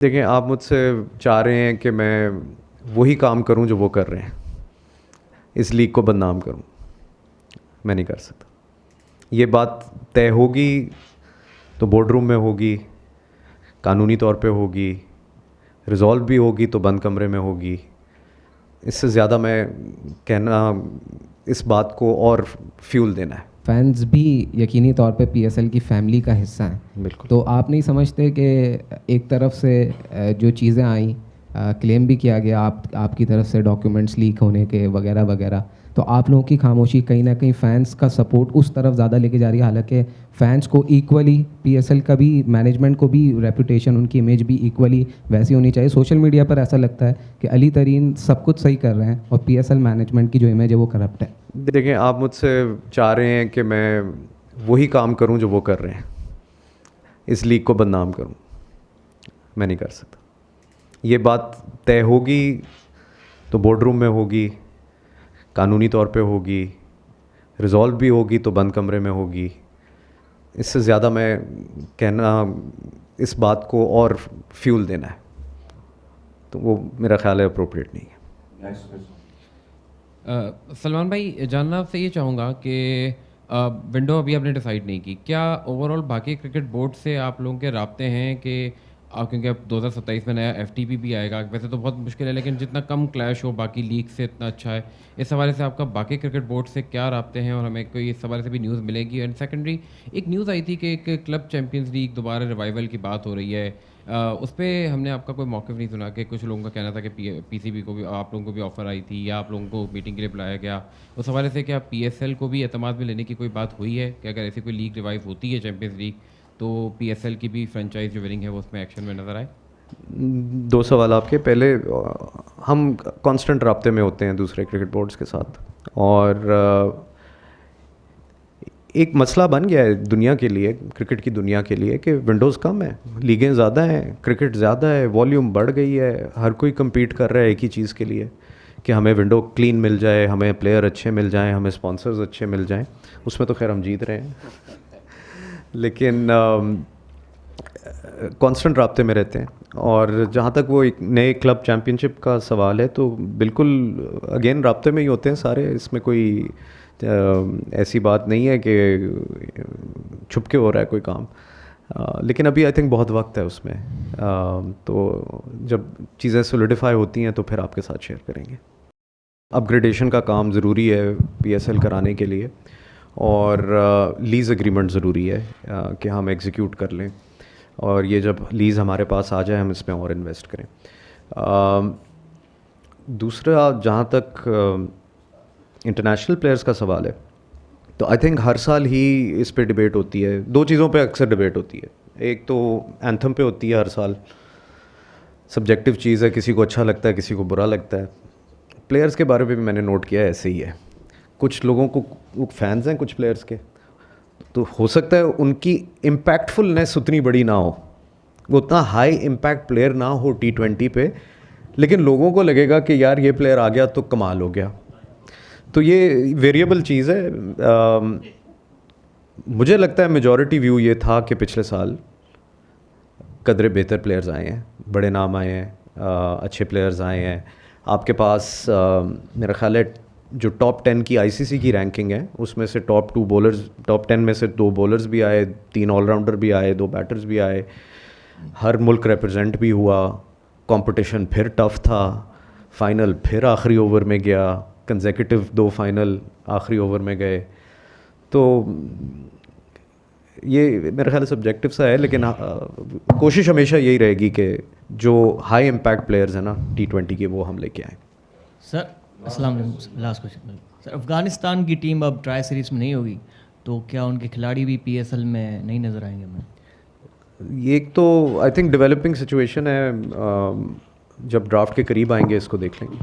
देखिए, आप मुझसे चाह रहे हैं कि मैं वही काम करूं जो वो कर रहे हैं, इस लीग को बदनाम करूं। मैं नहीं कर सकता। ये बात तय होगी तो बोर्ड रूम में होगी, कानूनी तौर पे होगी, रिजॉल्व भी होगी तो बंद कमरे में होगी। इससे ज़्यादा मैं कहना इस बात को और फ्यूल देना है। फैंस भी यकीनी तौर पे पीएसएल की फैमिली का हिस्सा हैं। बिल्कुल। तो आप नहीं समझते कि एक तरफ से जो चीज़ें आई, क्लेम भी किया गया आपकी तरफ से डॉक्यूमेंट्स लीक होने के वगैरह वगैरह, तो आप लोगों की खामोशी कहीं ना कहीं फैंस का सपोर्ट उस तरफ ज़्यादा लेके जा रही है। हालांकि फैंस को इक्वली पीएसएल का भी, मैनेजमेंट को भी रेपुटेशन, उनकी इमेज भी इक्वली वैसी होनी चाहिए। सोशल मीडिया पर ऐसा लगता है कि अली तरीन सब कुछ सही कर रहे हैं और पीएसएल मैनेजमेंट की जो इमेज है वो करप्ट है। देखिए, आप मुझसे चाह रहे हैं कि मैं वही काम करूं जो वो कर रहे हैं, इस लीग को बदनाम करूं। मैं नहीं कर सकता। ये बात तय होगी तो बोर्ड रूम में होगी, कानूनी तौर पे होगी, रिजॉल्व भी होगी तो बंद कमरे में होगी। इससे ज़्यादा मैं कहना इस बात को और फ्यूल देना है, तो वो मेरा ख्याल है अप्रोप्रिएट नहीं है। सलमान भाई, जानना आपसे ये चाहूँगा कि विंडो अभी आपने डिसाइड नहीं की, क्या ओवरऑल बाकी क्रिकेट बोर्ड से आप लोगों के राब्ते हैं कि क्योंकि अब 2027 में नया एफटीपी भी आएगा, वैसे तो बहुत मुश्किल है लेकिन जितना कम क्लैश हो बाकी लीग से इतना अच्छा है। इस हवाले से आपका बाकी क्रिकेट बोर्ड से क्या राब्ते हैं और हमें कोई इस हवाले से भी न्यूज़ मिलेगी? एंड सेकेंडरी, एक न्यूज़ आई थी कि एक क्लब चैम्पियंस लीग दोबारा रिवाइवल की बात हो रही है। उस पर हमने आपका कोई मौक़िफ़ नहीं सुना कि कुछ लोगों का कहना था कि पीसीबी को भी, आप लोगों को भी ऑफ़र आई थी या आप लोगों को मीटिंग के लिए बुलाया गया। उस हवाले से क्या पीएसएल को भी एतमाद में लेने की कोई बात हुई है कि अगर ऐसी कोई लीग रिवाइव होती है चैम्पियंस लीग, तो पीएसएल की भी फ्रेंचाइज जो विनिंग है वो उसमें एक्शन में नज़र आए? दो सवाल आपके। पहले, हम कांस्टेंट राब्ते में होते हैं दूसरे क्रिकेट बोर्ड्स के साथ, और एक मसला बन गया है दुनिया के लिए, क्रिकेट की दुनिया के लिए, कि विंडोज़ कम है, लीगें ज़्यादा हैं, क्रिकेट ज़्यादा है, वॉल्यूम बढ़ गई है, हर कोई compete कर रहा है एक ही चीज़ के लिए कि हमें विंडो क्लीन मिल जाए, हमें प्लेयर अच्छे मिल जाएं, हमें स्पॉन्सर्स अच्छे मिल जाएं। उसमें तो खैर हम जीत रहे हैं लेकिन कांस्टेंट राब्ते में रहते हैं। और जहाँ तक वो एक नए क्लब चैम्पियनशिप का सवाल है, तो बिल्कुल अगेन राब्ते में ही होते हैं सारे। इसमें कोई ऐसी बात नहीं है कि छुप के हो रहा है कोई काम। लेकिन अभी आई थिंक बहुत वक्त है उसमें, तो जब चीज़ें सोलिडिफाई होती हैं तो फिर आपके साथ शेयर करेंगे। अपग्रेडेशन का काम ज़रूरी है पीएसएल कराने के लिए, और लीज़ एग्रीमेंट ज़रूरी है कि हम एग्जीक्यूट कर लें, और ये जब लीज़ हमारे पास आ जाए हम इसमें और इन्वेस्ट करें। दूसरा, जहाँ तक इंटरनेशनल प्लेयर्स का सवाल है, तो आई थिंक हर साल ही इस पे डिबेट होती है। दो चीज़ों पे अक्सर डिबेट होती है। एक तो एंथम पे होती है हर साल, सब्जेक्टिव चीज़ है, किसी को अच्छा लगता है, किसी को बुरा लगता है। प्लेयर्स के बारे में भी मैंने नोट किया है ऐसे ही है। कुछ लोगों को फैंस हैं कुछ प्लेयर्स के, तो हो सकता है उनकी इम्पैक्टफुलनेस उतनी बड़ी ना हो, वो उतना हाई इम्पैक्ट प्लेयर ना हो T20 पे, लेकिन लोगों को लगेगा कि यार ये प्लेयर आ गया तो कमाल हो गया। तो ये वेरिएबल चीज़ है। मुझे लगता है मेजॉरिटी व्यू ये था कि पिछले साल कदरे बेहतर प्लेयर्स आए हैं, बड़े नाम आए हैं, अच्छे प्लेयर्स आए हैं आपके पास। मेरा ख्याल है जो टॉप 10 की आईसीसी की रैंकिंग है उसमें से टॉप 2 बॉलर्स, टॉप 10 में से 2 बॉलर्स भी आए, 3 ऑलराउंडर भी आए, 2 बैटर्स भी आए। हर मुल्क रिप्रेजेंट भी हुआ, कंपटीशन फिर टफ था, फाइनल फिर आखिरी ओवर में गया, कंसेक्यूटिव 2 फाइनल आखिरी ओवर में गए। तो ये मेरा ख्याल सब्जेक्टिव सा है, लेकिन कोशिश हमेशा यही रहेगी कि जो हाई इम्पैक्ट प्लेयर्स हैं ना T20 के, वो हम लेके आएँ। सर अस्सलाम वालेकुम, लास्ट क्वेश्चन सर, अफ़गानिस्तान की टीम अब ट्राई सीरीज़ में नहीं होगी, तो क्या उनके खिलाड़ी भी पीएसएल में नहीं नज़र आएंगे हमें? ये एक तो आई थिंक डेवलपिंग सिचुएशन है, जब ड्राफ्ट के करीब आएंगे इसको देख लेंगे।